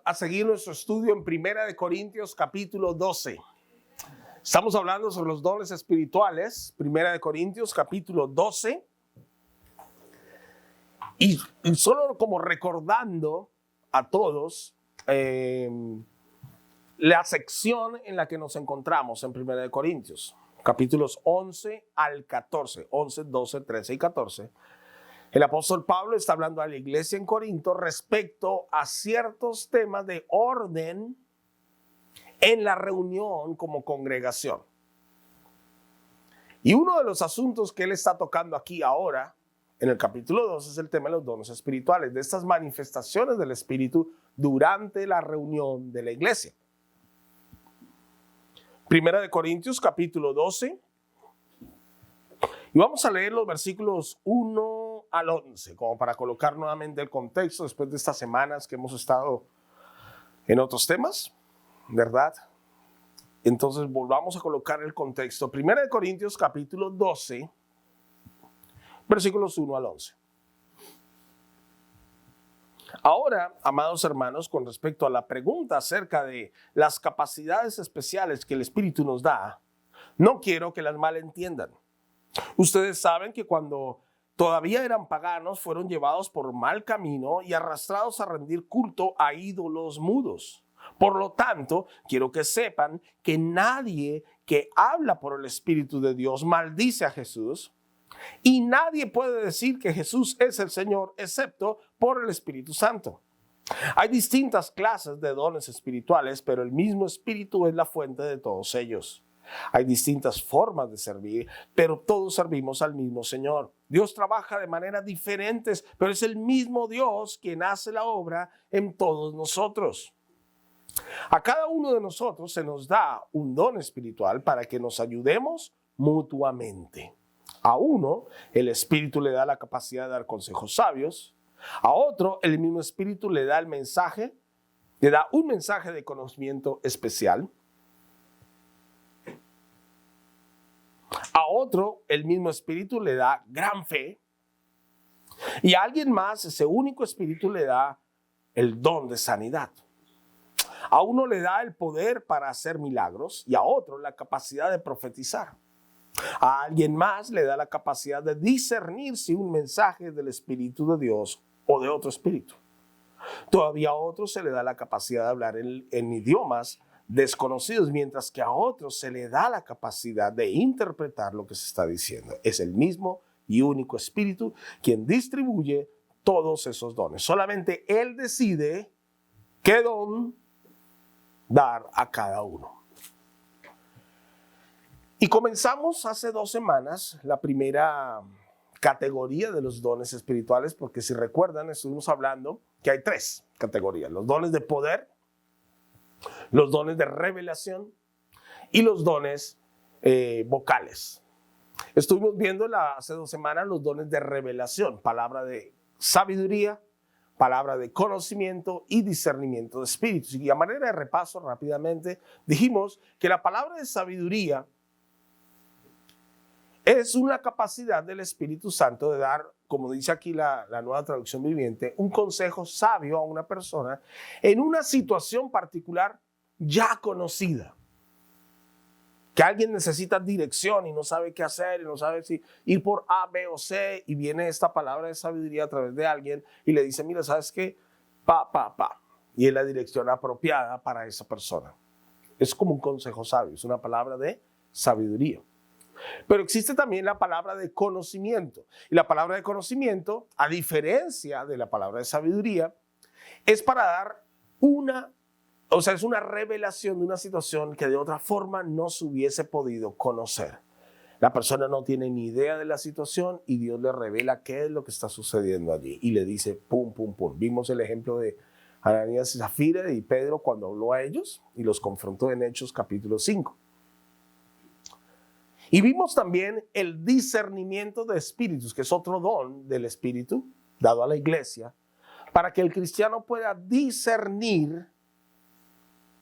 a seguir nuestro estudio en Primera de Corintios capítulo 12. Estamos hablando sobre los dones espirituales, Primera de Corintios capítulo 12. Y solo como recordando a todos la sección en la que nos encontramos en Primera de Corintios, capítulos 11 al 14, 11, 12, 13 y 14. El apóstol Pablo está hablando a la iglesia en Corinto respecto a ciertos temas de orden en la reunión como congregación. Y uno de los asuntos que él está tocando aquí ahora, en el capítulo 2, es el tema de los dones espirituales, de estas manifestaciones del Espíritu durante la reunión de la iglesia. Primera de Corintios capítulo 12. Y vamos a leer los versículos 1 al 11, como para colocar nuevamente el contexto después de estas semanas que hemos estado en otros temas, ¿verdad? Entonces volvamos a colocar el contexto. Primera de Corintios capítulo 12, versículos 1 al 11. Ahora, amados hermanos, con respecto a la pregunta acerca de las capacidades especiales que el Espíritu nos da, no quiero que las malentiendan. Ustedes saben que cuando todavía eran paganos fueron llevados por mal camino y arrastrados a rendir culto a ídolos mudos. Por lo tanto, quiero que sepan que nadie que habla por el Espíritu de Dios maldice a Jesús, y nadie puede decir que Jesús es el Señor excepto por el Espíritu Santo. Hay distintas clases de dones espirituales, pero el mismo Espíritu es la fuente de todos ellos. Hay distintas formas de servir, pero todos servimos al mismo Señor. Dios trabaja de maneras diferentes, pero es el mismo Dios quien hace la obra en todos nosotros. A cada uno de nosotros se nos da un don espiritual para que nos ayudemos mutuamente. A uno, el Espíritu le da la capacidad de dar consejos sabios. A otro, el mismo Espíritu le da un mensaje de conocimiento especial. A otro, el mismo Espíritu le da gran fe. Y a alguien más, ese único Espíritu le da el don de sanidad. A uno le da el poder para hacer milagros y a otro la capacidad de profetizar. A alguien más le da la capacidad de discernir si un mensaje es del Espíritu de Dios o de otro espíritu. Todavía a otro se le da la capacidad de hablar en idiomas desconocidos, mientras que a otros se le da la capacidad de interpretar lo que se está diciendo. Es el mismo y único Espíritu quien distribuye todos esos dones. Solamente Él decide qué don dar a cada uno. Y comenzamos hace 2 semanas la primera categoría de los dones espirituales, porque si recuerdan, estuvimos hablando que hay 3 categorías: los dones de poder, los dones de revelación y los dones vocales. Estuvimos viendo hace 2 semanas los dones de revelación, palabra de sabiduría, palabra de conocimiento y discernimiento de espíritus. Y a manera de repaso rápidamente, dijimos que la palabra de sabiduría es una capacidad del Espíritu Santo de dar, como dice aquí la Nueva Traducción Viviente, un consejo sabio a una persona en una situación particular ya conocida. Que alguien necesita dirección y no sabe qué hacer, y no sabe si ir por A, B o C, y viene esta palabra de sabiduría a través de alguien y le dice: mira, ¿sabes qué? Y es la dirección apropiada para esa persona. Es como un consejo sabio, es una palabra de sabiduría. Pero existe también la palabra de conocimiento. Y la palabra de conocimiento, a diferencia de la palabra de sabiduría, es para dar es una revelación de una situación que de otra forma no se hubiese podido conocer. La persona no tiene ni idea de la situación y Dios le revela qué es lo que está sucediendo allí. Y le dice pum, pum, pum. Vimos el ejemplo de Ananías y Zafira y Pedro cuando habló a ellos y los confrontó en Hechos capítulo 5. Y vimos también el discernimiento de espíritus, que es otro don del Espíritu dado a la iglesia, para que el cristiano pueda discernir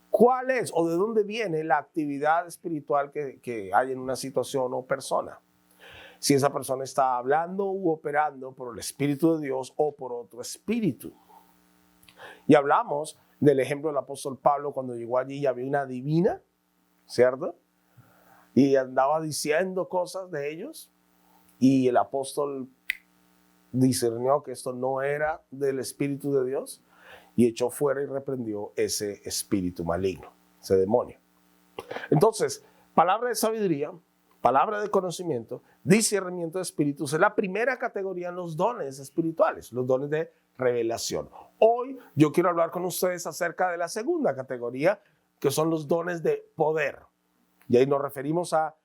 cuál es o de dónde viene la actividad espiritual que hay en una situación o persona. Si esa persona está hablando u operando por el Espíritu de Dios o por otro espíritu. Y hablamos del ejemplo del apóstol Pablo cuando llegó allí y había una divina, ¿cierto? Y andaba diciendo cosas de ellos y el apóstol discernió que esto no era del Espíritu de Dios y echó fuera y reprendió ese espíritu maligno, ese demonio. Entonces, palabra de sabiduría, palabra de conocimiento, discernimiento de espíritus es la primera categoría en los dones espirituales, los dones de revelación. Hoy yo quiero hablar con ustedes acerca de la segunda categoría, que son los dones de poder. Y ahí nos referimos a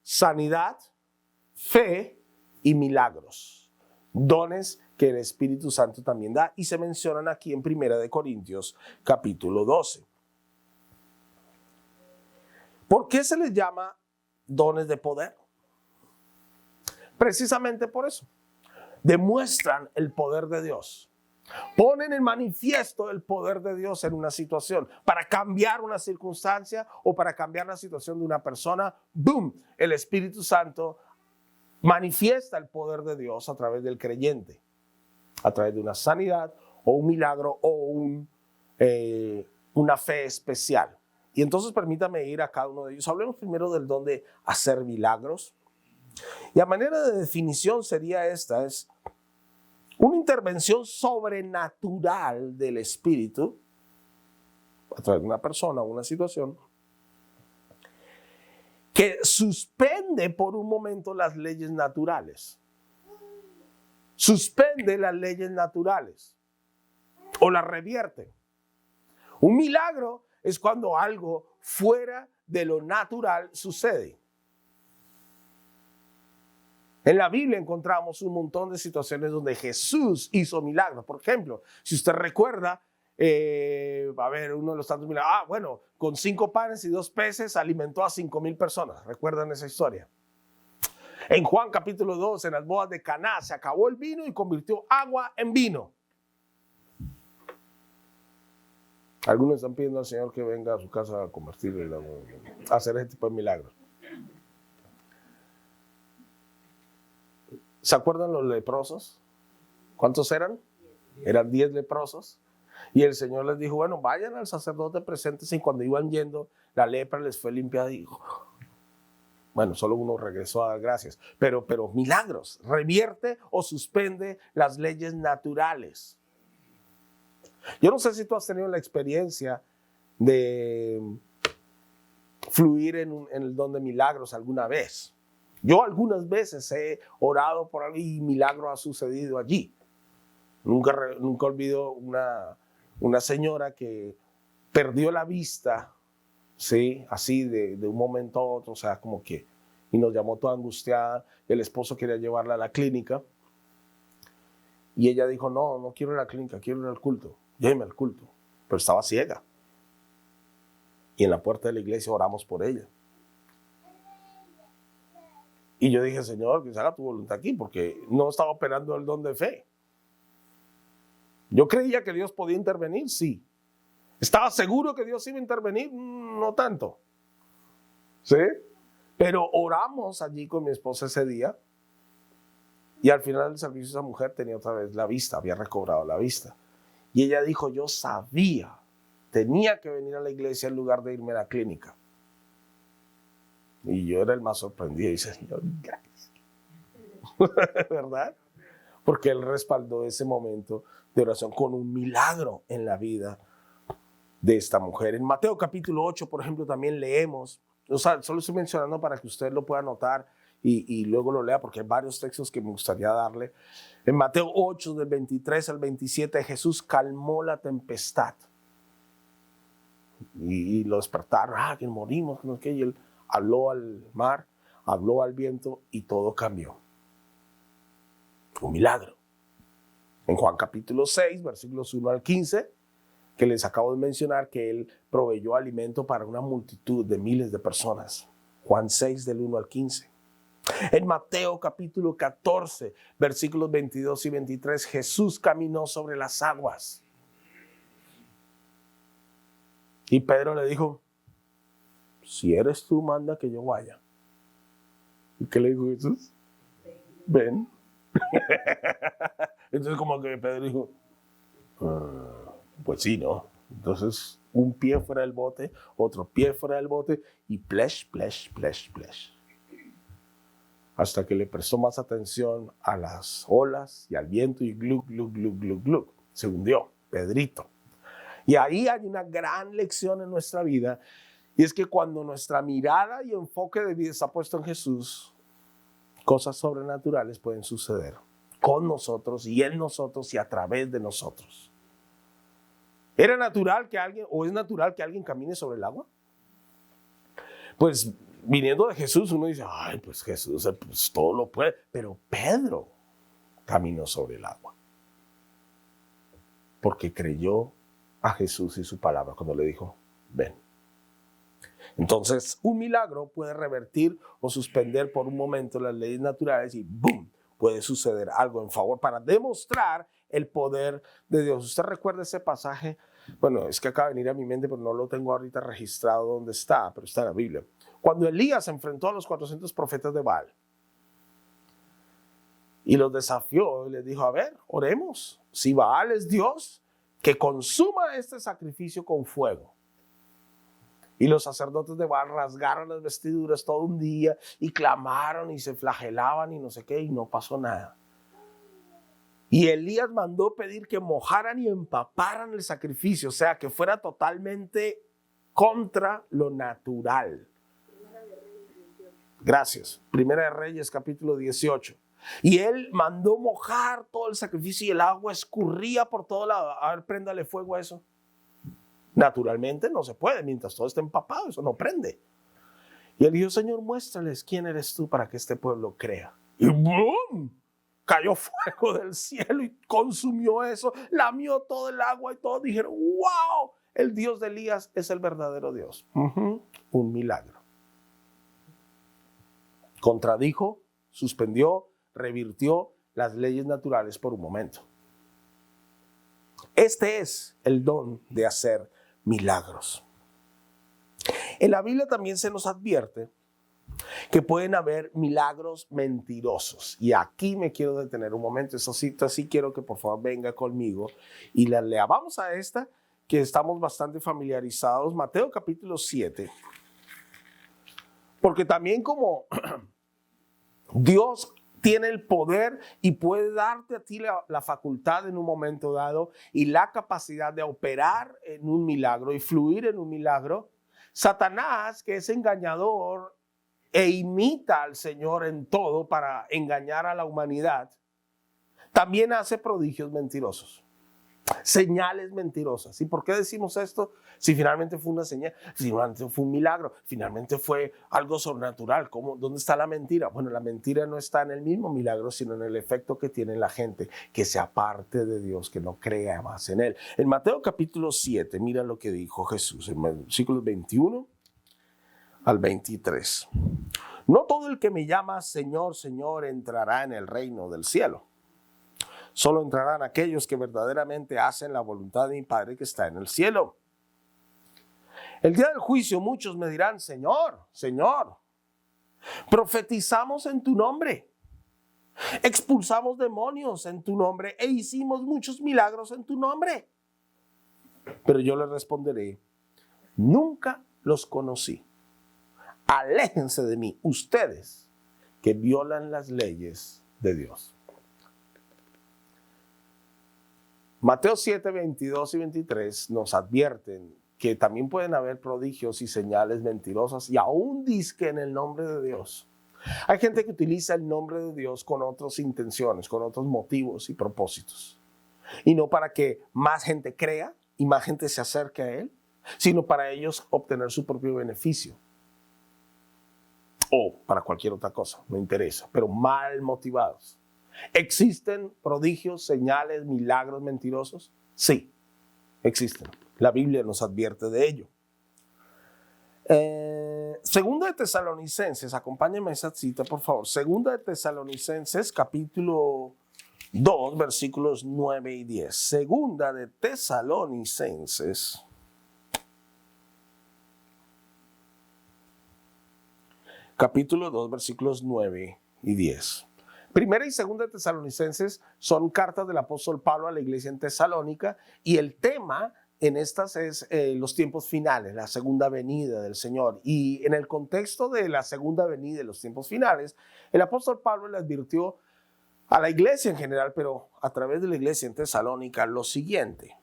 sanidad, fe y milagros. Dones que el Espíritu Santo también da y se mencionan aquí en 1 Corintios capítulo 12. ¿Por qué se les llama dones de poder? Precisamente por eso. Demuestran el poder de Dios. Ponen en manifiesto el poder de Dios en una situación para cambiar una circunstancia o para cambiar la situación de una persona. ¡Boom! El Espíritu Santo manifiesta el poder de Dios a través del creyente, a través de una sanidad o un milagro o una fe especial. Y entonces permítame ir a cada uno de ellos. Hablemos primero del don de hacer milagros. Y a manera de definición sería esta, es una intervención sobrenatural del Espíritu a través de una persona o una situación que suspende por un momento las leyes naturales. Suspende las leyes naturales o las revierte. Un milagro es cuando algo fuera de lo natural sucede. En la Biblia encontramos un montón de situaciones donde Jesús hizo milagros. Por ejemplo, si usted recuerda, a ver, uno de los tantos milagros. Con 5 panes y 2 peces alimentó a 5,000 personas. ¿Recuerdan esa historia? En Juan capítulo 2, en las bodas de Caná, se acabó el vino y convirtió agua en vino. Algunos están pidiendo al Señor que venga a su casa a convertirle, a hacer ese tipo de milagros. ¿Se acuerdan los leprosos? ¿Cuántos eran? Eran 10 leprosos. Y el Señor les dijo, bueno, vayan al sacerdote, preséntense. Y cuando iban yendo, la lepra les fue limpiada y dijo, bueno, solo uno regresó a dar gracias. Pero milagros, revierte o suspende las leyes naturales. Yo no sé si tú has tenido la experiencia de fluir en el don de milagros alguna vez. Yo algunas veces he orado por algo y milagro ha sucedido allí. Nunca olvido una señora que perdió la vista, ¿sí? Así de un momento a otro, o sea, como que, y nos llamó toda angustiada. El esposo quería llevarla a la clínica y ella dijo, no quiero ir a la clínica, quiero ir al culto. Lléveme al culto. Pero estaba ciega. Y en la puerta de la iglesia oramos por ella. Y yo dije, Señor, que se haga tu voluntad aquí, porque no estaba operando el don de fe. Yo creía que Dios podía intervenir, sí. ¿Estaba seguro que Dios iba a intervenir? No tanto. ¿Sí? Pero oramos allí con mi esposa ese día. Y al final del servicio esa mujer tenía otra vez la vista, había recobrado la vista. Y ella dijo, yo sabía, tenía que venir a la iglesia en lugar de irme a la clínica. Y yo era el más sorprendido y dice, Señor, gracias. ¿Verdad? Porque Él respaldó ese momento de oración con un milagro en la vida de esta mujer. En Mateo capítulo 8, por ejemplo, también leemos, o sea, solo estoy mencionando para que usted lo pueda anotar y luego lo lea, porque hay varios textos que me gustaría darle. En Mateo 8, del 23 al 27, Jesús calmó la tempestad. Y lo despertaron, que morimos, no sé qué, y Él habló al mar, habló al viento y todo cambió. Un milagro. En Juan capítulo 6, versículos 1 al 15, que les acabo de mencionar, que Él proveyó alimento para una multitud de miles de personas. Juan 6, del 1 al 15. En Mateo capítulo 14, versículos 22 y 23, Jesús caminó sobre las aguas. Y Pedro le dijo, si eres tú, manda que yo vaya. ¿Y qué le dijo Jesús? Ven. Entonces como que Pedro dijo, pues sí, ¿no? Entonces, un pie fuera del bote, otro pie fuera del bote y plesh, plesh, plesh, plesh. Hasta que le prestó más atención a las olas y al viento y glug, glug, glug, glug, glug. Se hundió, Pedrito. Y ahí hay una gran lección en nuestra vida, y es que cuando nuestra mirada y enfoque de vida está puesto en Jesús, cosas sobrenaturales pueden suceder con nosotros y en nosotros y a través de nosotros. ¿Era natural que alguien, o es natural que alguien camine sobre el agua? Pues viniendo de Jesús uno dice, ay, pues Jesús pues, todo lo puede, pero Pedro caminó sobre el agua porque creyó a Jesús y su palabra cuando le dijo, ven. Entonces, un milagro puede revertir o suspender por un momento las leyes naturales y ¡boom! Puede suceder algo en favor para demostrar el poder de Dios. ¿Usted recuerda ese pasaje? Bueno, es que acaba de venir a mi mente, pero no lo tengo ahorita registrado dónde está, pero está en la Biblia. Cuando Elías se enfrentó a los 400 profetas de Baal y los desafió y les dijo, a ver, oremos. Si Baal es Dios, que consuma este sacrificio con fuego. Y los sacerdotes de Baal rasgaron las vestiduras todo un día y clamaron y se flagelaban y no sé qué, y no pasó nada. Y Elías mandó pedir que mojaran y empaparan el sacrificio, o sea, que fuera totalmente contra lo natural. Gracias. Primera de Reyes, capítulo 18. Y él mandó mojar todo el sacrificio y el agua escurría por todo lado. A ver, préndale fuego a eso. Naturalmente no se puede, mientras todo esté empapado, eso no prende. Y él dijo, Señor, muéstrales quién eres tú para que este pueblo crea. Y ¡boom! Cayó fuego del cielo y consumió eso, lamió todo el agua y todos dijeron, wow, el Dios de Elías es el verdadero Dios. Un milagro. Contradijo, suspendió, revirtió las leyes naturales por un momento. Este es el don de hacer milagros. En la Biblia también se nos advierte que pueden haber milagros mentirosos. Y aquí me quiero detener un momento. Eso sí, quiero que por favor venga conmigo y la lea. Vamos a esta que estamos bastante familiarizados. Mateo capítulo 7. Porque también como Dios tiene el poder y puede darte a ti la facultad en un momento dado y la capacidad de operar en un milagro y fluir en un milagro, Satanás, que es engañador e imita al Señor en todo para engañar a la humanidad, también hace prodigios mentirosos, señales mentirosas. ¿Y por qué decimos esto? Si finalmente fue una señal, si finalmente fue un milagro, finalmente fue algo sobrenatural, ¿dónde está la mentira? Bueno, la mentira no está en el mismo milagro, sino en el efecto que tiene en la gente que se aparte de Dios, que no crea más en Él. En Mateo capítulo 7, mira lo que dijo Jesús en versículos 21 al 23. No todo el que me llama Señor, Señor entrará en el reino del cielo. Solo entrarán aquellos que verdaderamente hacen la voluntad de mi Padre que está en el cielo. El día del juicio muchos me dirán, Señor, Señor, profetizamos en tu nombre, expulsamos demonios en tu nombre e hicimos muchos milagros en tu nombre. Pero yo les responderé, nunca los conocí. Aléjense de mí, ustedes que violan las leyes de Dios. Mateo 7, 22 y 23 nos advierten que también pueden haber prodigios y señales mentirosas y aún dizque en el nombre de Dios. Hay gente que utiliza el nombre de Dios con otras intenciones, con otros motivos y propósitos. Y no para que más gente crea y más gente se acerque a Él, sino para ellos obtener su propio beneficio. O para cualquier otra cosa, no interesa, pero mal motivados. ¿Existen prodigios, señales, milagros mentirosos? Sí, existen. La Biblia nos advierte de ello. Segunda de Tesalonicenses, acompáñenme a esa cita, por favor. Segunda de Tesalonicenses, capítulo 2, versículos 9 y 10. Segunda de Tesalonicenses, capítulo 2, versículos 9 y 10. Primera y segunda de Tesalonicenses son cartas del apóstol Pablo a la iglesia en Tesalónica y el tema en estas es los tiempos finales, la segunda venida del Señor. Y en el contexto de la segunda venida de los tiempos finales, el apóstol Pablo le advirtió a la iglesia en general, pero a través de la iglesia en Tesalónica, lo siguiente.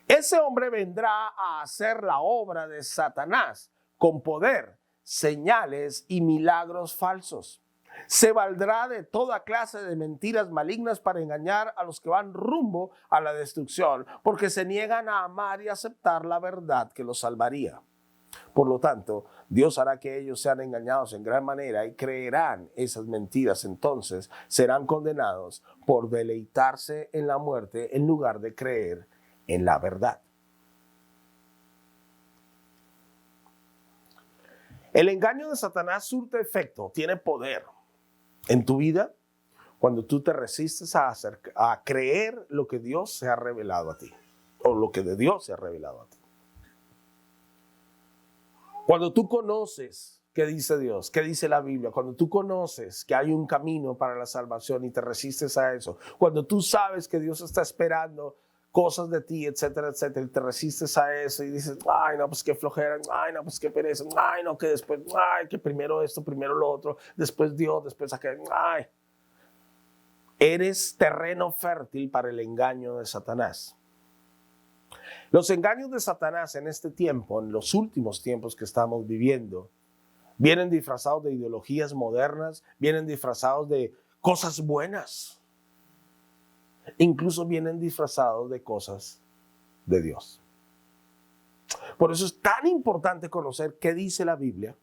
Ese hombre vendrá a hacer la obra de Satanás con poder, señales y milagros falsos. Se valdrá de toda clase de mentiras malignas para engañar a los que van rumbo a la destrucción, porque se niegan a amar y aceptar la verdad que los salvaría. Por lo tanto, Dios hará que ellos sean engañados en gran manera y creerán esas mentiras. Entonces serán condenados por deleitarse en la muerte en lugar de creer en la verdad. El engaño de Satanás surte efecto, tiene poder en tu vida cuando tú te resistes a creer lo que Dios se ha revelado a ti, o lo que de Dios se ha revelado a ti. Cuando tú conoces qué dice Dios, qué dice la Biblia, cuando tú conoces que hay un camino para la salvación y te resistes a eso, cuando tú sabes que Dios está esperando cosas de ti, etcétera, etcétera, y te resistes a eso y dices, ay, no, pues qué flojera, ay, no, pues qué pereza, ay, no, que después, ay, que primero esto, primero lo otro, después Dios, después aquello, ay. Eres terreno fértil para el engaño de Satanás. Los engaños de Satanás en este tiempo, en los últimos tiempos que estamos viviendo, vienen disfrazados de ideologías modernas, vienen disfrazados de cosas buenas. Incluso vienen disfrazados de cosas de Dios. Por eso es tan importante conocer qué dice la Biblia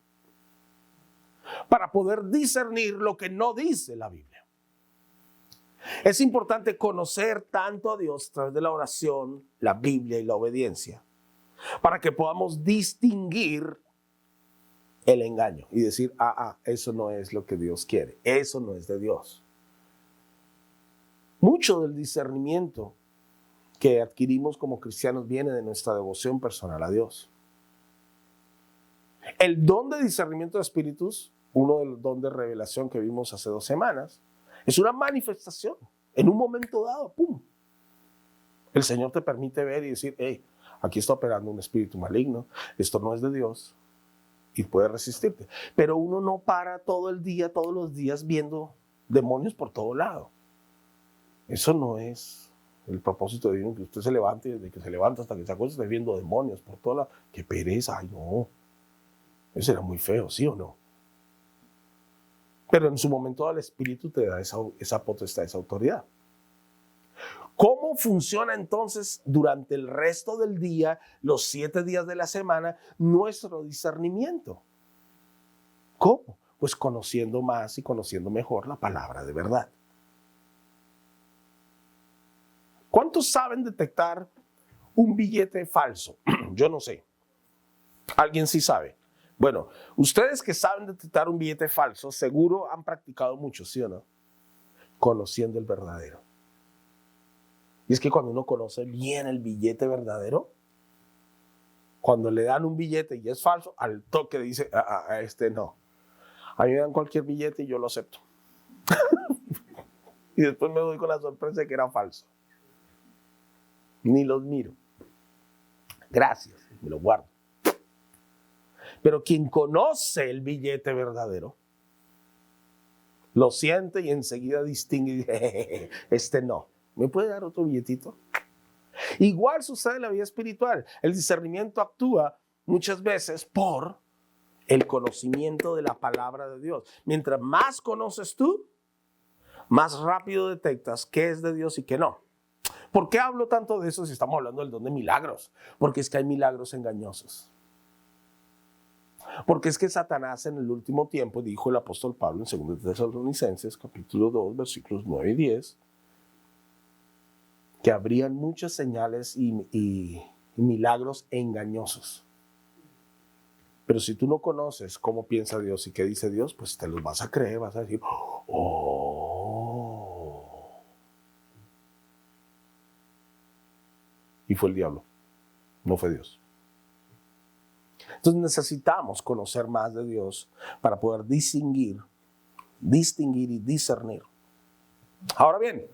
para poder discernir lo que no dice la Biblia. Es importante conocer tanto a Dios a través de la oración, la Biblia y la obediencia para que podamos distinguir el engaño y decir, eso no es lo que Dios quiere, eso no es de Dios. Mucho del discernimiento que adquirimos como cristianos viene de nuestra devoción personal a Dios. El don de discernimiento de espíritus, uno del don de revelación que vimos hace 2 semanas, es una manifestación. En un momento dado, ¡pum! El Señor te permite ver y decir, hey, aquí está operando un espíritu maligno, esto no es de Dios, y puede resistirte. Pero uno no para todo el día, todos los días viendo demonios por todo lado. Eso no es el propósito de Dios, que usted se levante y desde que se levanta hasta que se acuesta esté viendo demonios por todo lado. ¡Qué pereza! ¡Ay, no! Eso era muy feo, ¿sí o no? Pero en su momento el Espíritu te da esa potestad, esa autoridad. ¿Cómo funciona entonces durante el resto del día, los 7 días de la semana, nuestro discernimiento? ¿Cómo? Pues conociendo más y conociendo mejor la palabra de verdad. ¿Cuántos saben detectar un billete falso? Yo no sé. ¿Alguien sí sabe? Bueno, ustedes que saben detectar un billete falso, seguro han practicado mucho, ¿sí o no? Conociendo el verdadero. Y es que cuando uno conoce bien el billete verdadero, cuando le dan un billete y es falso, al toque dice, este no. A mí me dan cualquier billete y yo lo acepto. Y después me doy con la sorpresa de que era falso. Ni los miro. Gracias, me lo guardo. Pero quien conoce el billete verdadero, lo siente y enseguida distingue y dice, este no. ¿Me puede dar otro billetito? Igual sucede en la vida espiritual. El discernimiento actúa muchas veces por el conocimiento de la palabra de Dios. Mientras más conoces tú, más rápido detectas qué es de Dios y qué no. ¿Por qué hablo tanto de eso si estamos hablando del don de milagros? Porque es que hay milagros engañosos. Porque es que Satanás en el último tiempo, dijo el apóstol Pablo en 2 Tesalonicenses, capítulo 2, versículos 9 y 10, que habrían muchas señales y milagros engañosos. Pero si tú no conoces cómo piensa Dios y qué dice Dios, pues te los vas a creer, vas a decir, oh. Y fue el diablo, no fue Dios. Entonces necesitamos conocer más de Dios para poder distinguir y discernir. Ahora bien,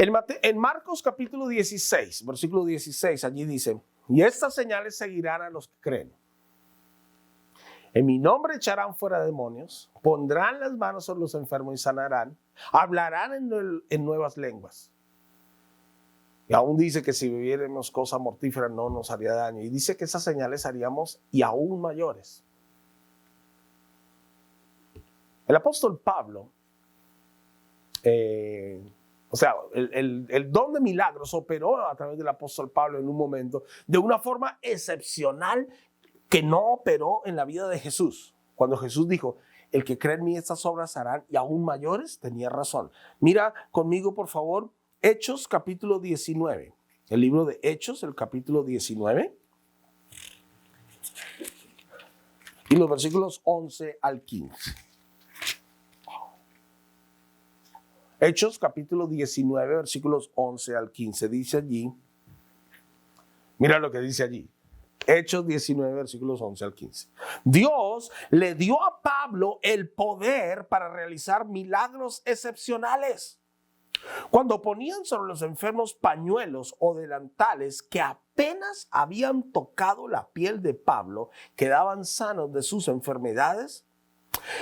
En Marcos capítulo 16, versículo 16, allí dice: y estas señales seguirán a los que creen. En mi nombre echarán fuera demonios, pondrán las manos sobre los enfermos y sanarán, hablarán en nuevas lenguas. Y aún dice que si bebiéramos cosa mortífera no nos haría daño. Y dice que esas señales haríamos y aún mayores. El apóstol Pablo, el don de milagros operó a través del apóstol Pablo en un momento de una forma excepcional que no operó en la vida de Jesús. Cuando Jesús dijo: el que cree en mí estas obras harán y aún mayores, tenía razón. Mira conmigo, por favor, Hechos capítulo 19. El libro de Hechos, el capítulo 19. Y los versículos 11 al 15. Hechos capítulo 19, versículos 11 al 15. Dice allí, mira lo que dice allí. Hechos 19, versículos 11 al 15. Dios le dio a Pablo el poder para realizar milagros excepcionales. Cuando ponían sobre los enfermos pañuelos o delantales que apenas habían tocado la piel de Pablo, quedaban sanos de sus enfermedades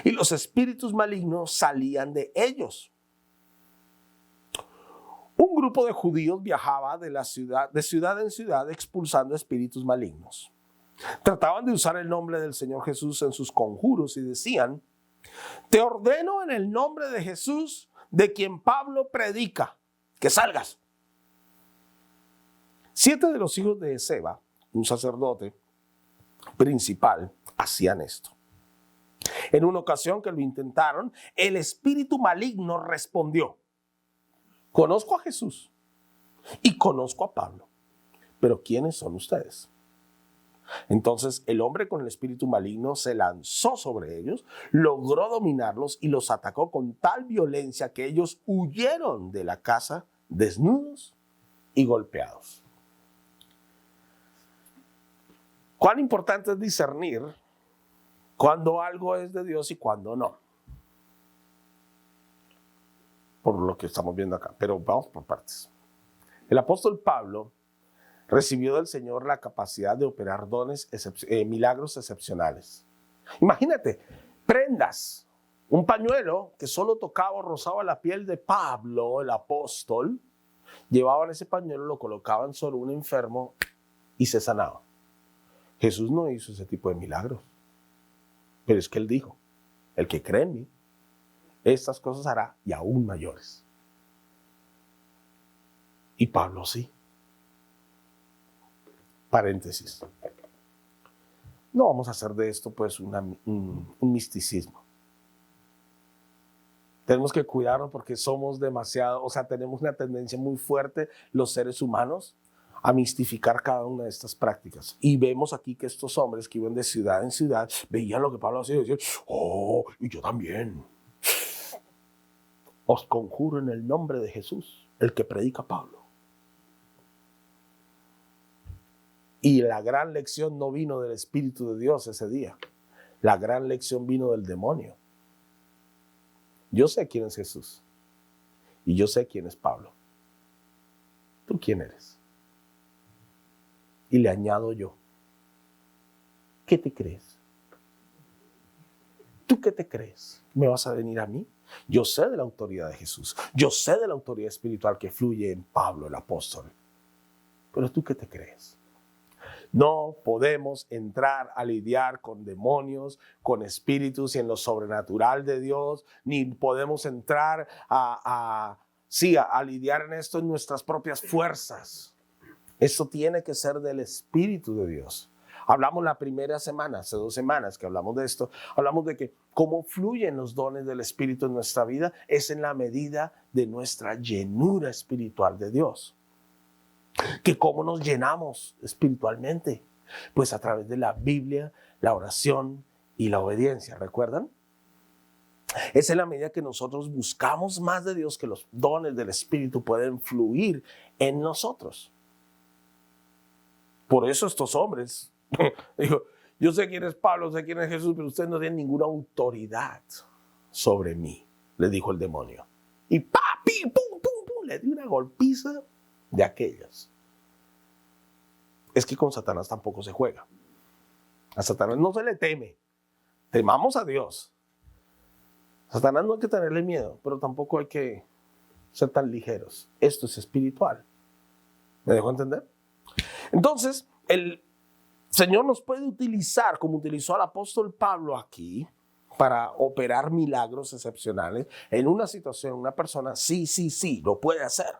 y los espíritus malignos salían de ellos. Un grupo de judíos viajaba de ciudad en ciudad expulsando espíritus malignos. Trataban de usar el nombre del Señor Jesús en sus conjuros y decían: te ordeno en el nombre de Jesús, de quien Pablo predica, que salgas. 7 de los hijos de Seba, un sacerdote principal, hacían esto. En una ocasión que lo intentaron, el espíritu maligno respondió: conozco a Jesús y conozco a Pablo, pero ¿quiénes son ustedes? Entonces el hombre con el espíritu maligno se lanzó sobre ellos, logró dominarlos y los atacó con tal violencia que ellos huyeron de la casa desnudos y golpeados. ¿Cuán importante es discernir cuando algo es de Dios y cuando no? Por lo que estamos viendo acá, pero vamos por partes. El apóstol Pablo recibió del Señor la capacidad de operar milagros excepcionales. Imagínate, prendas, un pañuelo que solo tocaba o rozaba la piel de Pablo, el apóstol, llevaban ese pañuelo, lo colocaban sobre un enfermo y se sanaba. Jesús no hizo ese tipo de milagros, pero es que él dijo: el que cree en mí, estas cosas hará y aún mayores. Y Pablo sí. Paréntesis. No vamos a hacer de esto pues un misticismo. Tenemos que cuidarnos porque somos demasiado, tenemos una tendencia muy fuerte los seres humanos a mistificar cada una de estas prácticas. Y vemos aquí que estos hombres que iban de ciudad en ciudad veían lo que Pablo hacía y decían: oh, y yo también. Os conjuro en el nombre de Jesús, el que predica Pablo. Y la gran lección no vino del Espíritu de Dios ese día. La gran lección vino del demonio. Yo sé quién es Jesús. Y yo sé quién es Pablo. ¿Tú quién eres? Y le añado yo: ¿qué te crees? ¿Tú qué te crees? ¿Me vas a venir a mí? Yo sé de la autoridad de Jesús. Yo sé de la autoridad espiritual que fluye en Pablo, el apóstol. Pero ¿tú qué te crees? No podemos entrar a lidiar con demonios, con espíritus y en lo sobrenatural de Dios, ni podemos entrar a lidiar en esto en nuestras propias fuerzas. Esto tiene que ser del Espíritu de Dios. Hablamos la primera semana, hace 2 semanas que hablamos de esto, hablamos de que cómo fluyen los dones del Espíritu en nuestra vida es en la medida de nuestra llenura espiritual de Dios. Que cómo nos llenamos espiritualmente, pues a través de la Biblia, la oración y la obediencia, ¿recuerdan? Es en la medida que nosotros buscamos más de Dios que los dones del Espíritu pueden fluir en nosotros. Por eso estos hombres, digo, yo sé quién es Pablo, sé quién es Jesús, pero ustedes no tienen ninguna autoridad sobre mí, le dijo el demonio. Y ¡pa! ¡Pi! ¡Pum! ¡Pum! ¡Pum! le di una golpiza de aquellas. Es que con Satanás tampoco se juega. A Satanás no se le teme. Temamos a Dios. A Satanás no hay que tenerle miedo, pero tampoco hay que ser tan ligeros. Esto es espiritual. ¿Me dejo entender? Entonces, el Señor nos puede utilizar, como utilizó al apóstol Pablo aquí, para operar milagros excepcionales en una situación, una persona, sí, lo puede hacer.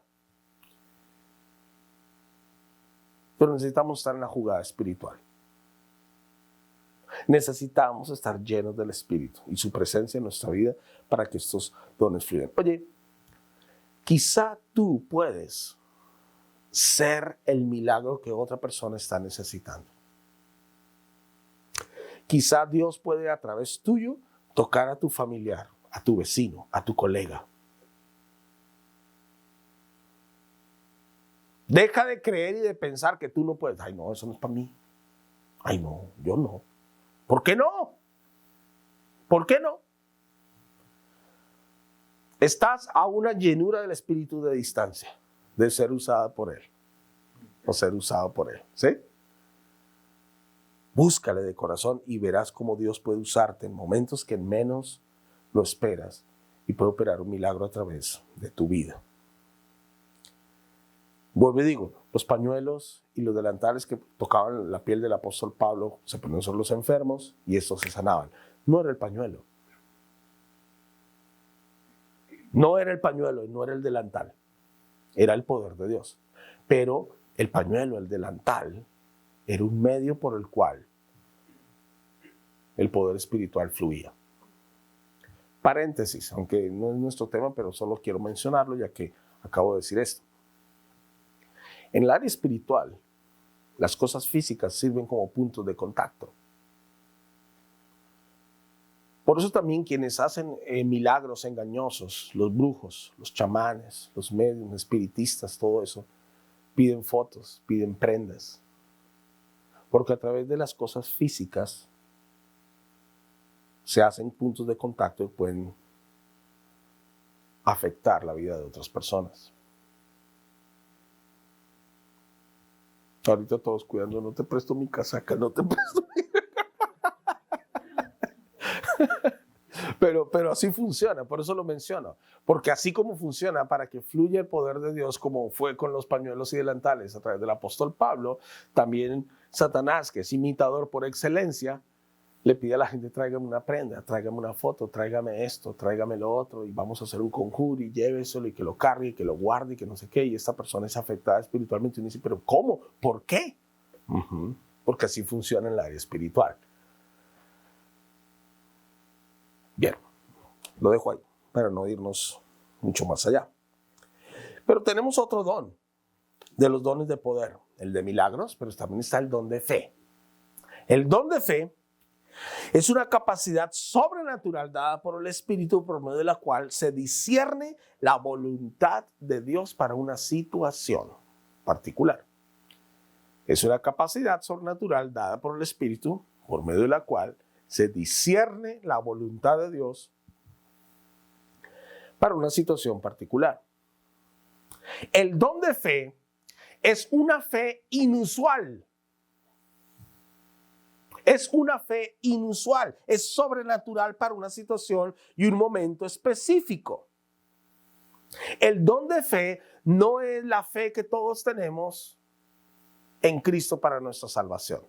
Pero necesitamos estar en la jugada espiritual. Necesitamos estar llenos del Espíritu y su presencia en nuestra vida para que estos dones fluyan. Oye, quizá tú puedes ser el milagro que otra persona está necesitando. Quizá Dios puede a través tuyo tocar a tu familiar, a tu vecino, a tu colega. Deja de creer y de pensar que tú no puedes. Ay, no, eso no es para mí. Ay, no, yo no. ¿Por qué no? ¿Por qué no? Estás a una llenura del Espíritu de distancia de ser usada por Él o ser usado por Él, ¿sí? Búscale de corazón y verás cómo Dios puede usarte en momentos que menos lo esperas y puede operar un milagro a través de tu vida. Vuelvo y digo, los pañuelos y los delantales que tocaban la piel del apóstol Pablo se ponían sobre los enfermos y estos se sanaban. No era el pañuelo. No era el pañuelo y no era el delantal. Era el poder de Dios. Pero el pañuelo, el delantal, era un medio por el cual el poder espiritual fluía. Paréntesis, aunque no es nuestro tema, pero solo quiero mencionarlo ya que acabo de decir esto. En el área espiritual, las cosas físicas sirven como puntos de contacto. Por eso también quienes hacen milagros engañosos, los brujos, los chamanes, los medios, espiritistas, todo eso, piden fotos, piden prendas. Porque a través de las cosas físicas se hacen puntos de contacto y pueden afectar la vida de otras personas. Ahorita todos cuidando, no te presto mi casaca, no te presto mi... Pero así funciona, por eso lo menciono. Porque así como funciona para que fluya el poder de Dios, como fue con los pañuelos y delantales a través del apóstol Pablo, también Satanás, que es imitador por excelencia, le pide a la gente: tráigame una prenda, tráigame una foto, tráigame esto, tráigame lo otro, y vamos a hacer un conjuro y lléveselo y que lo cargue y que lo guarde y que no sé qué. Y esta persona es afectada espiritualmente y uno dice: ¿pero cómo? ¿Por qué? Porque así funciona en el área espiritual. Bien, lo dejo ahí para no irnos mucho más allá. Pero tenemos otro don de los dones de poder, el de milagros, pero también está el don de fe. El don de fe es una capacidad sobrenatural dada por el Espíritu por medio de la cual se discierne la voluntad de Dios para una situación particular. Es una capacidad sobrenatural dada por el Espíritu por medio de la cual se discierne la voluntad de Dios para una situación particular. El don de fe es una fe inusual. Es una fe inusual, es sobrenatural para una situación y un momento específico. El don de fe no es la fe que todos tenemos en Cristo para nuestra salvación.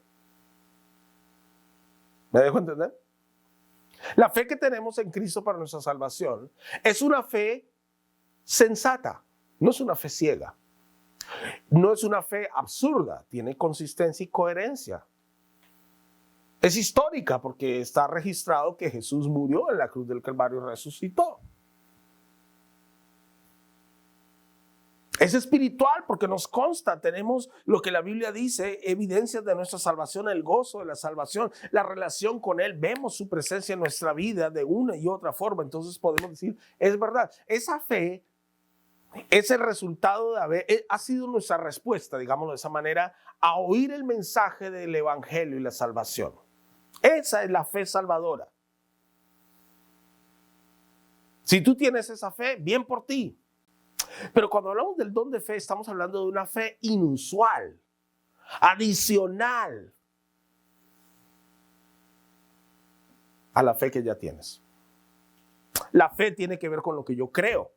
¿Me dejo entender? La fe que tenemos en Cristo para nuestra salvación es una fe sensata, no es una fe ciega. No es una fe absurda, tiene consistencia y coherencia. Es histórica porque está registrado que Jesús murió en la cruz del Calvario y resucitó. Es espiritual porque nos consta, tenemos lo que la Biblia dice, evidencias de nuestra salvación, el gozo de la salvación, la relación con Él, vemos su presencia en nuestra vida de una y otra forma. Entonces podemos decir, es verdad, esa fe es el resultado ha sido nuestra respuesta, digámoslo de esa manera, a oír el mensaje del Evangelio y la salvación. Esa es la fe salvadora. Si tú tienes esa fe, bien por ti. Pero cuando hablamos del don de fe, estamos hablando de una fe inusual, adicional a la fe que ya tienes. La fe tiene que ver con lo que yo creo,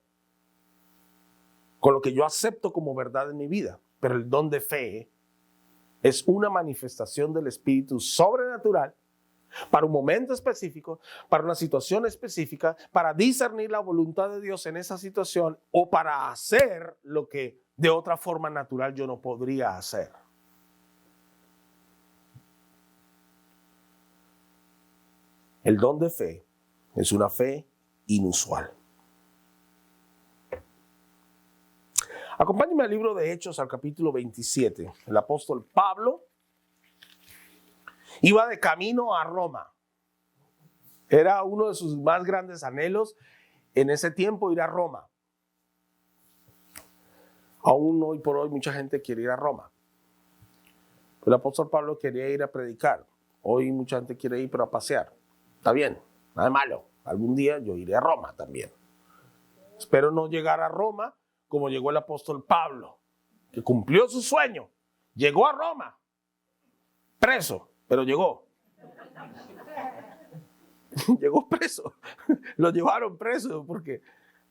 con lo que yo acepto como verdad en mi vida. Pero el don de fe es una manifestación del Espíritu sobrenatural para un momento específico, para una situación específica, para discernir la voluntad de Dios en esa situación o para hacer lo que de otra forma natural yo no podría hacer. El don de fe es una fe inusual. Acompáñenme al libro de Hechos, al capítulo 27. El apóstol Pablo iba de camino a Roma. Era uno de sus más grandes anhelos en ese tiempo, ir a Roma. Aún hoy por hoy mucha gente quiere ir a Roma. El apóstol Pablo quería ir a predicar. Hoy mucha gente quiere ir pero a pasear. Está bien, nada de malo. Algún día yo iré a Roma también. Espero no llegar a Roma como llegó el apóstol Pablo, que cumplió su sueño. Llegó a Roma, preso, pero llegó. Llegó preso. Lo llevaron preso porque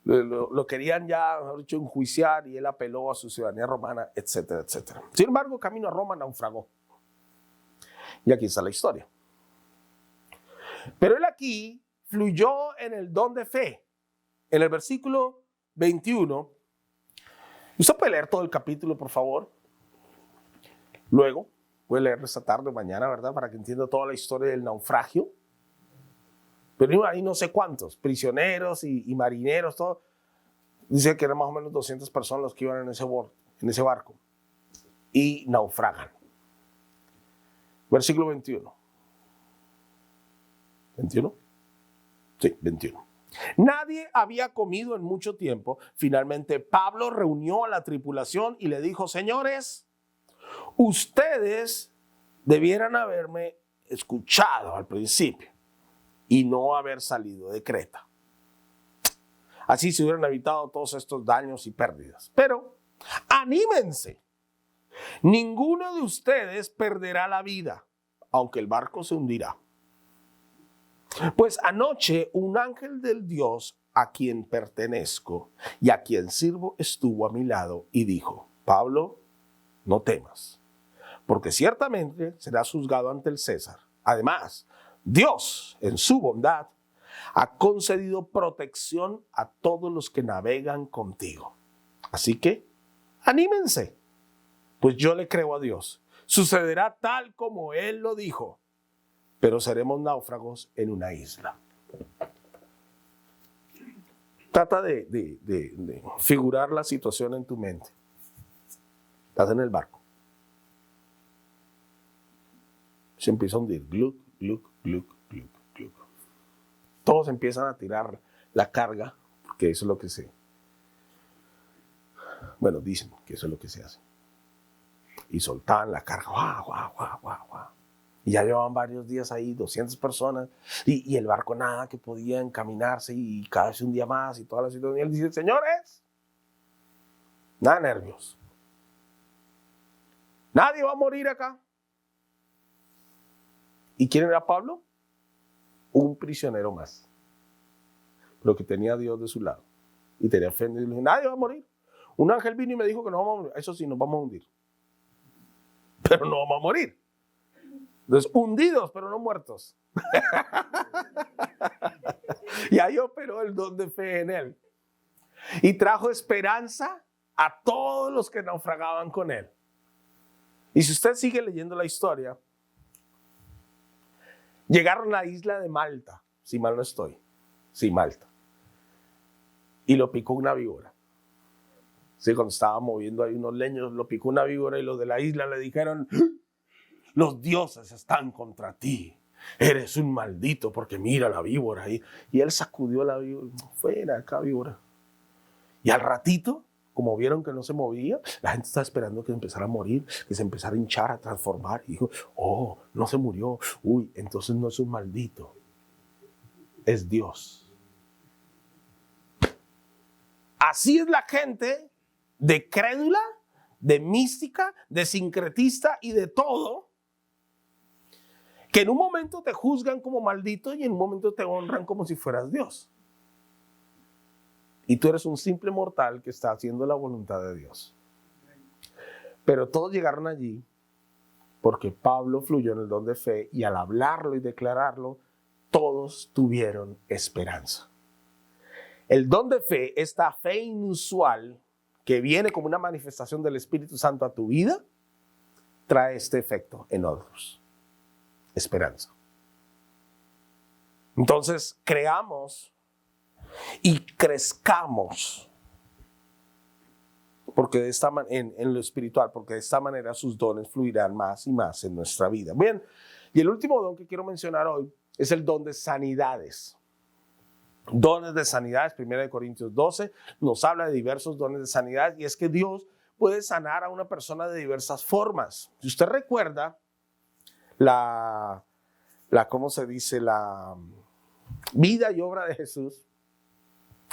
lo querían ya, mejor dicho, enjuiciar y él apeló a su ciudadanía romana, etcétera, etcétera. Sin embargo, camino a Roma naufragó. Y aquí está la historia. Pero él aquí fluyó en el don de fe. En el versículo 21, usted puede leer todo el capítulo, por favor. Luego, puede leer esta tarde o mañana, ¿verdad? Para que entienda toda la historia del naufragio. Pero hay no sé cuántos, prisioneros y marineros, todo. Dice que eran más o menos 200 personas los que iban en ese barco. Y naufragan. Versículo 21. ¿21? Sí, 21. Nadie había comido en mucho tiempo. Finalmente Pablo reunió a la tripulación y le dijo: señores, ustedes debieran haberme escuchado al principio y no haber salido de Creta. Así se hubieran evitado todos estos daños y pérdidas. Pero anímense. Ninguno de ustedes perderá la vida, aunque el barco se hundirá. Pues anoche un ángel del Dios a quien pertenezco y a quien sirvo estuvo a mi lado y dijo: Pablo, no temas, porque ciertamente serás juzgado ante el César. Además, Dios, en su bondad, ha concedido protección a todos los que navegan contigo. Así que, anímense, pues yo le creo a Dios. Sucederá tal como Él lo dijo, pero seremos náufragos en una isla. Trata de figurar la situación en tu mente. Estás en el barco. Se empieza a hundir. Gluc, gluc, gluc, gluc, gluc. Todos empiezan a tirar la carga, porque eso es lo que bueno, dicen que eso es lo que se hace. Y soltaban la carga. ¡Guau, guau, guau, guau, guau! Y ya llevaban varios días ahí, 200 personas, y el barco nada, que podía encaminarse y cada vez un día más y toda la situación. Y él dice: señores, nada de nervios. Nadie va a morir acá. ¿Y quién era Pablo? Un prisionero más, pero que tenía a Dios de su lado y tenía fe en Dios. Y le dijo: nadie va a morir. Un ángel vino y me dijo que no vamos a morir. Eso sí, nos vamos a hundir, pero no vamos a morir. Entonces, hundidos, pero no muertos. Y ahí operó el don de fe en él. Y trajo esperanza a todos los que naufragaban con él. Y si usted sigue leyendo la historia, llegaron a la isla de Malta, si mal no estoy. Sí, Malta. Y lo picó una víbora. Sí, cuando estaba moviendo ahí unos leños, lo picó una víbora y los de la isla le dijeron: los dioses están contra ti. Eres un maldito porque mira la víbora ahí. Y él sacudió la víbora. Fuera acá, víbora. Y al ratito, como vieron que no se movía, la gente estaba esperando que empezara a morir, que se empezara a hinchar, a transformar. Y dijo: oh, no se murió. Uy, entonces no es un maldito. Es Dios. Así es la gente de crédula, de mística, de sincretista y de todo, que en un momento te juzgan como maldito y en un momento te honran como si fueras Dios. Y tú eres un simple mortal que está haciendo la voluntad de Dios. Pero todos llegaron allí porque Pablo fluyó en el don de fe y al hablarlo y declararlo, todos tuvieron esperanza. El don de fe, esta fe inusual que viene como una manifestación del Espíritu Santo a tu vida, trae este efecto en otros. Esperanza. Entonces, creamos y crezcamos porque de esta en lo espiritual, porque de esta manera sus dones fluirán más y más en nuestra vida. Bien, y el último don que quiero mencionar hoy es el don de sanidades. Dones de sanidades, 1 Corintios 12, nos habla de diversos dones de sanidad y es que Dios puede sanar a una persona de diversas formas. Si usted recuerda ¿cómo se dice? La vida y obra de Jesús.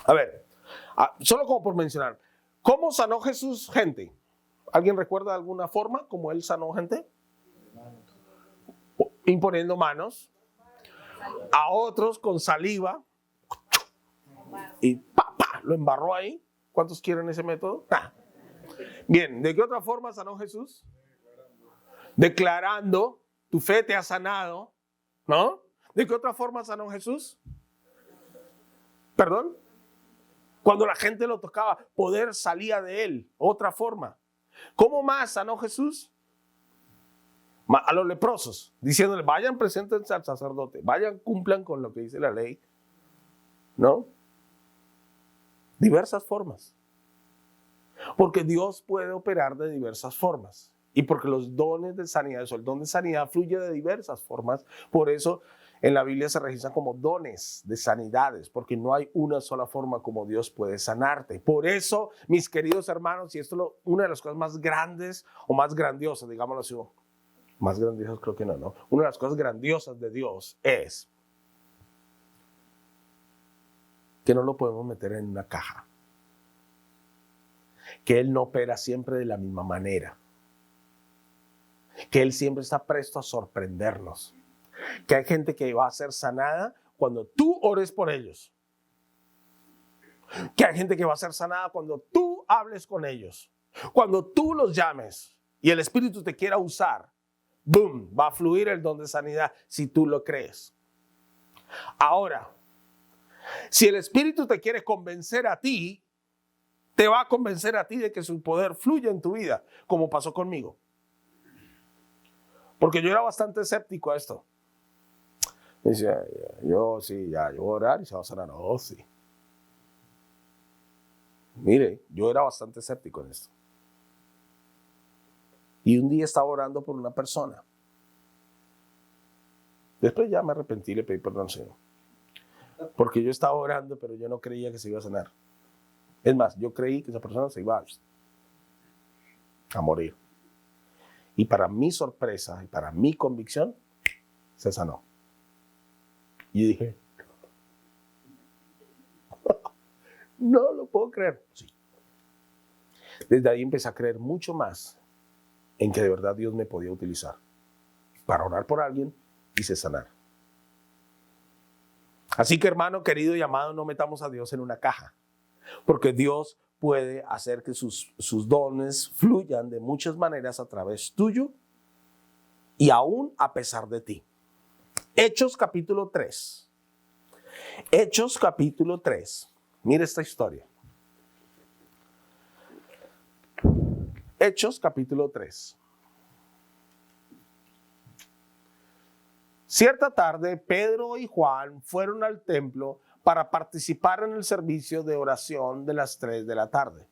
A ver, solo como por mencionar, ¿cómo sanó Jesús gente? ¿Alguien recuerda alguna forma como él sanó gente? Imponiendo manos a otros con saliva y lo embarró ahí. ¿Cuántos quieren ese método? Bien, ¿de qué otra forma sanó Jesús? Declarando, tu fe te ha sanado, ¿no? ¿De qué otra forma sanó Jesús? ¿Perdón? Cuando la gente lo tocaba, poder salía de él. Otra forma. ¿Cómo más sanó Jesús? A los leprosos, diciéndole, vayan, preséntense al sacerdote, vayan, cumplan con lo que dice la ley. ¿No? Diversas formas. Porque Dios puede operar de diversas formas. Y porque los dones de sanidad, el don de sanidad fluye de diversas formas. Por eso en la Biblia se registran como dones de sanidades, porque no hay una sola forma como Dios puede sanarte. Por eso, mis queridos hermanos, y esto es una de las cosas más grandes o más grandiosas, digámoslo así, más grandiosas creo que no. Una de las cosas grandiosas de Dios es que no lo podemos meter en una caja. Que Él no opera siempre de la misma manera. Que Él siempre está presto a sorprendernos. Que hay gente que va a ser sanada cuando tú ores por ellos. Que hay gente que va a ser sanada cuando tú hables con ellos. Cuando tú los llames y el Espíritu te quiera usar, ¡boom!, va a fluir el don de sanidad si tú lo crees. Ahora, si el Espíritu te quiere convencer a ti, te va a convencer a ti de que su poder fluya en tu vida, como pasó conmigo. Porque yo era bastante escéptico a esto. Decía, yo voy a orar y se va a sanar. Oh, sí. Mire, yo era bastante escéptico en esto. Y un día estaba orando por una persona. Después ya me arrepentí y le pedí perdón al Señor. Porque yo estaba orando, pero yo no creía que se iba a sanar. Es más, yo creí que esa persona se iba a morir. Y para mi sorpresa y para mi convicción, se sanó. Y dije, no lo puedo creer. Sí. Desde ahí empecé a creer mucho más en que de verdad Dios me podía utilizar para orar por alguien y se sanar. Así que, hermano querido y amado, no metamos a Dios en una caja, porque Dios puede hacer que sus dones fluyan de muchas maneras a través tuyo y aún a pesar de ti. Hechos capítulo 3. Hechos capítulo 3. Mira esta historia. Hechos capítulo 3. Cierta tarde, Pedro y Juan fueron al templo para participar en el servicio de oración de las 3 de la tarde.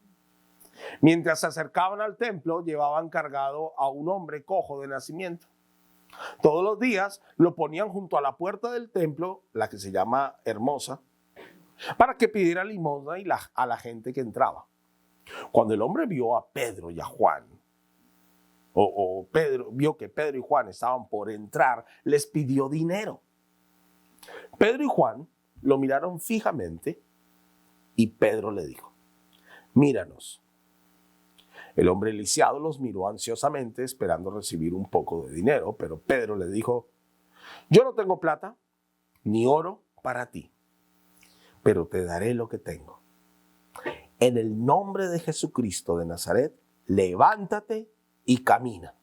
Mientras se acercaban al templo, llevaban cargado a un hombre cojo de nacimiento. Todos los días lo ponían junto a la puerta del templo, la que se llama Hermosa, para que pidiera limosna a la gente que entraba. Cuando el hombre vio a Pedro y a Juan, Pedro vio que Pedro y Juan estaban por entrar, les pidió dinero. Pedro y Juan lo miraron fijamente y Pedro le dijo, míranos. El hombre lisiado los miró ansiosamente, esperando recibir un poco de dinero, pero Pedro le dijo: yo no tengo plata ni oro para ti, pero te daré lo que tengo. En el nombre de Jesucristo de Nazaret, levántate y camina.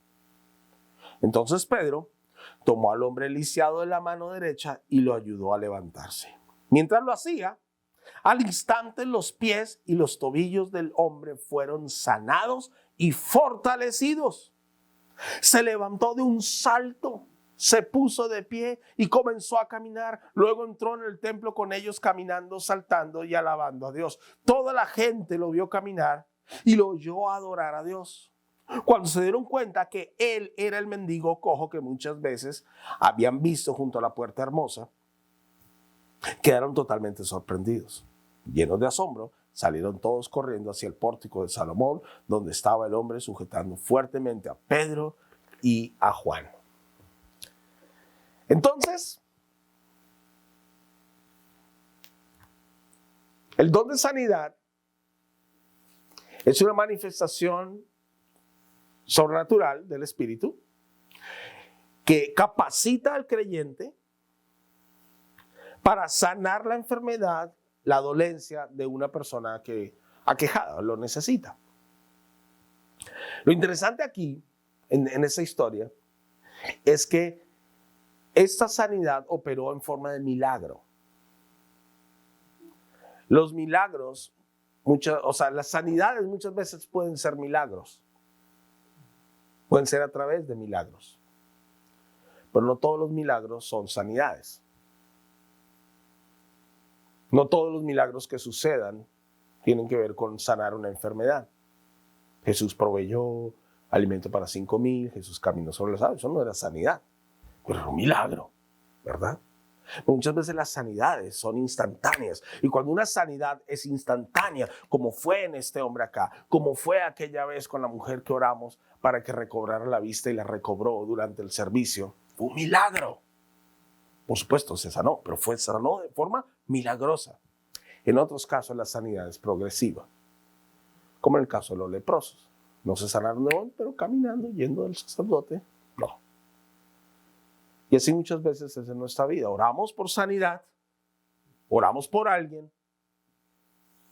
Entonces Pedro tomó al hombre lisiado de la mano derecha y lo ayudó a levantarse. Mientras lo hacía, al instante los pies y los tobillos del hombre fueron sanados y fortalecidos. Se levantó de un salto, se puso de pie y comenzó a caminar. Luego entró en el templo con ellos caminando, saltando y alabando a Dios. Toda la gente lo vio caminar y lo oyó adorar a Dios. Cuando se dieron cuenta que él era el mendigo cojo que muchas veces habían visto junto a la puerta hermosa, quedaron totalmente sorprendidos. Llenos de asombro, salieron todos corriendo hacia el pórtico de Salomón, donde estaba el hombre sujetando fuertemente a Pedro y a Juan. Entonces, el don de sanidad es una manifestación sobrenatural del Espíritu que capacita al creyente para sanar la enfermedad, la dolencia de una persona que aquejada lo necesita. Lo interesante aquí, en esa historia, es que esta sanidad operó en forma de milagro. Los milagros, las sanidades muchas veces pueden ser milagros. Pueden ser a través de milagros. Pero no todos los milagros son sanidades. No todos los milagros que sucedan tienen que ver con sanar una enfermedad. Jesús proveyó alimento para 5,000, Jesús caminó sobre las aguas. Eso no era sanidad, pero era un milagro, ¿verdad? Muchas veces las sanidades son instantáneas. Y cuando una sanidad es instantánea, como fue en este hombre acá, como fue aquella vez con la mujer que oramos para que recobrara la vista y la recobró durante el servicio, fue un milagro. Por supuesto, se sanó, pero sanó de forma milagrosa. En otros casos, la sanidad es progresiva, como en el caso de los leprosos. No se sanaron de hoy, pero caminando, yendo del sacerdote, no. Y así muchas veces es en nuestra vida. Oramos por sanidad, oramos por alguien,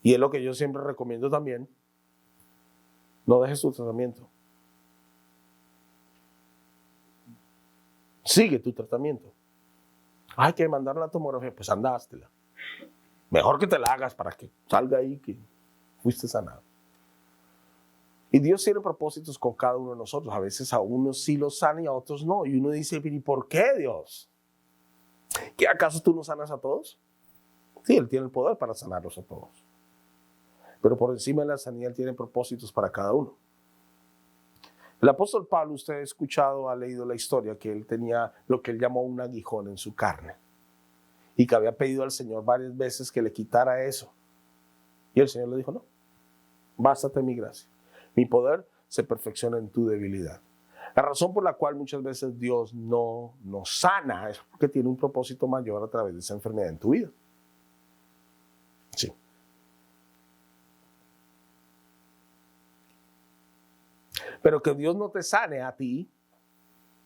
y es lo que yo siempre recomiendo también: no dejes tu tratamiento. Sigue tu tratamiento. Hay que mandar la tomografía, pues andástela. Mejor que te la hagas para que salga ahí que fuiste sanado. Y Dios tiene propósitos con cada uno de nosotros. A veces a unos sí los sana y a otros no. Y uno dice: ¿y por qué, Dios? ¿Qué acaso tú no sanas a todos? Sí, Él tiene el poder para sanarlos a todos. Pero por encima de la sanidad, Él tiene propósitos para cada uno. El apóstol Pablo, usted ha escuchado, ha leído la historia, que él tenía lo que él llamó un aguijón en su carne. Y que había pedido al Señor varias veces que le quitara eso. Y el Señor le dijo: no, bástate mi gracia. Mi poder se perfecciona en tu debilidad. La razón por la cual muchas veces Dios no nos sana es porque tiene un propósito mayor a través de esa enfermedad en tu vida. Sí. Pero que Dios no te sane a ti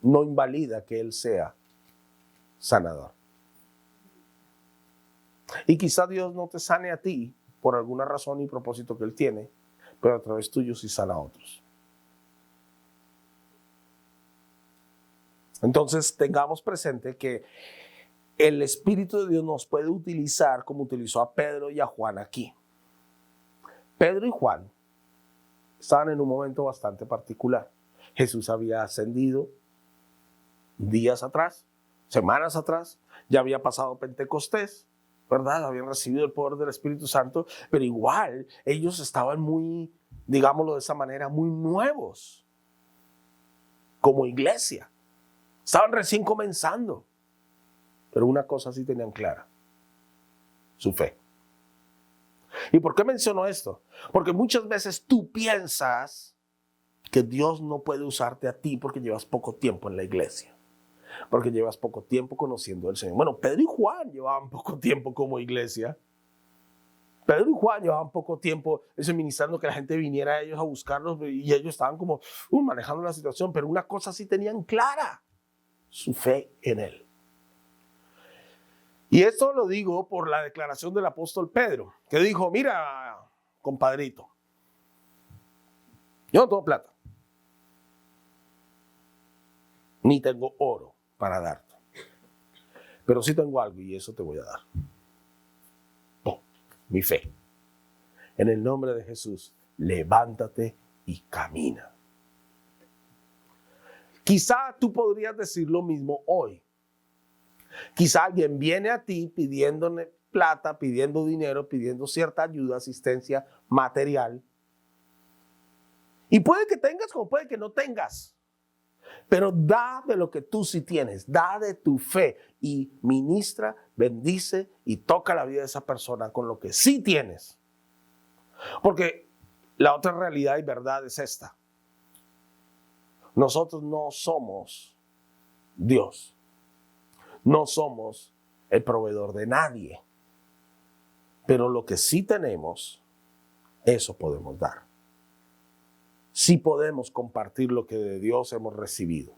no invalida que Él sea sanador. Y quizá Dios no te sane a ti por alguna razón y propósito que Él tiene, pero a través tuyo sí sana a otros. Entonces tengamos presente que el Espíritu de Dios nos puede utilizar como utilizó a Pedro y a Juan aquí. Pedro y Juan estaban en un momento bastante particular. Jesús había ascendido días atrás, semanas atrás, ya había pasado Pentecostés, ¿verdad? Habían recibido el poder del Espíritu Santo, pero igual ellos estaban muy, digámoslo de esa manera, muy nuevos como iglesia. Estaban recién comenzando, pero una cosa sí tenían clara: su fe. ¿Y por qué menciono esto? Porque muchas veces tú piensas que Dios no puede usarte a ti porque llevas poco tiempo en la iglesia, porque llevas poco tiempo conociendo al Señor. Bueno, Pedro y Juan llevaban poco tiempo como iglesia, Pedro y Juan llevaban poco tiempo ministrando, que la gente viniera a ellos a buscarlos, y ellos estaban como manejando la situación, pero una cosa sí tenían clara: su fe en él. Y esto lo digo por la declaración del apóstol Pedro, que dijo: mira, compadrito, yo no tengo plata, ni tengo oro para darte, pero sí tengo algo, y eso te voy a dar. Mi fe. En el nombre de Jesús, levántate y camina. Quizá tú podrías decir lo mismo hoy. Quizá alguien viene a ti pidiéndole plata, pidiendo dinero, pidiendo cierta ayuda, asistencia material. Y puede que tengas como puede que no tengas. Pero da de lo que tú sí tienes, da de tu fe y ministra, bendice y toca la vida de esa persona con lo que sí tienes. Porque la otra realidad y verdad es esta: nosotros no somos Dios, no somos el proveedor de nadie, pero lo que sí tenemos, eso podemos dar. Sí podemos compartir lo que de Dios hemos recibido.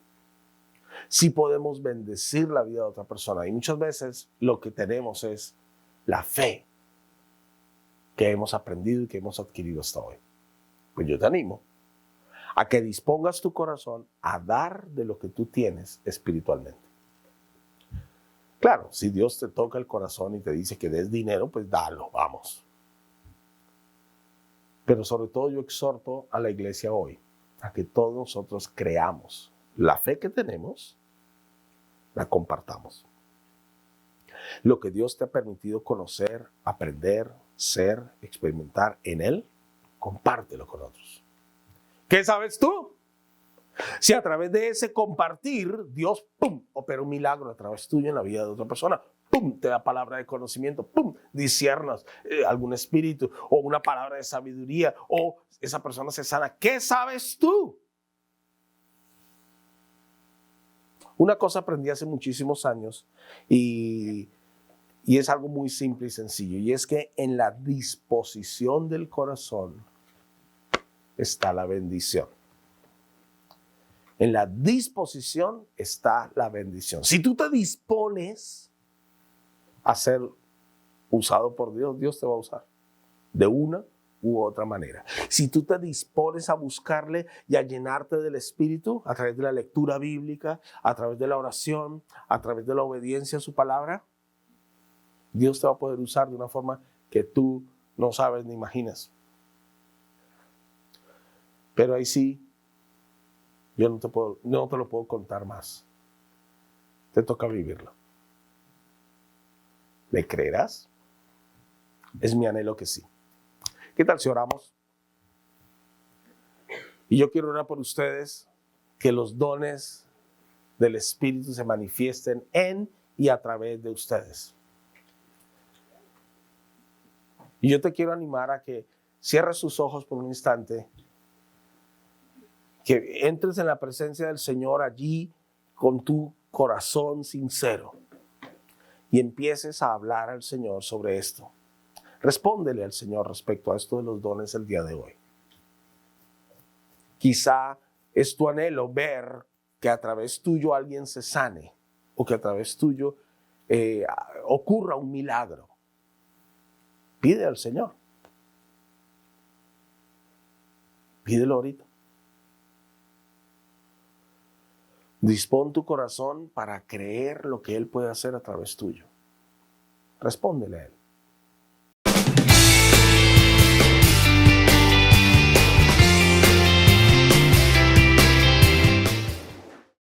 Sí podemos bendecir la vida de otra persona. Y muchas veces lo que tenemos es la fe que hemos aprendido y que hemos adquirido hasta hoy. Pues yo te animo a que dispongas tu corazón a dar de lo que tú tienes espiritualmente. Claro, si Dios te toca el corazón y te dice que des dinero, pues dalo, vamos. Pero sobre todo yo exhorto a la iglesia hoy a que todos nosotros creamos la fe que tenemos, la compartamos. Lo que Dios te ha permitido conocer, aprender, ser, experimentar en Él, compártelo con otros. ¿Qué sabes tú? Si a través de ese compartir, Dios, opera un milagro a través tuyo en la vida de otra persona, te da palabra de conocimiento, disciernas algún espíritu o una palabra de sabiduría, o esa persona se sana. ¿Qué sabes tú? Una cosa aprendí hace muchísimos años y es algo muy simple y sencillo, y es que en la disposición del corazón está la bendición. En la disposición está la bendición. Si tú te dispones a ser usado por Dios, Dios te va a usar de una u otra manera. Si tú te dispones a buscarle y a llenarte del Espíritu a través de la lectura bíblica, a través de la oración, a través de la obediencia a su palabra, Dios te va a poder usar de una forma que tú no sabes ni imaginas. Pero ahí sí, yo no te lo puedo contar más. Te toca vivirlo. ¿Me creerás? Es mi anhelo que sí. ¿Qué tal si oramos? Y yo quiero orar por ustedes, que los dones del Espíritu se manifiesten en y a través de ustedes. Y yo te quiero animar a que cierres tus ojos por un instante, que entres en la presencia del Señor allí con tu corazón sincero y empieces a hablar al Señor sobre esto. Respóndele al Señor respecto a esto de los dones el día de hoy. Quizá es tu anhelo ver que a través tuyo alguien se sane, o que a través tuyo ocurra un milagro. Pide al Señor. Pídelo ahorita. Dispón tu corazón para creer lo que Él puede hacer a través tuyo. Respóndele a Él.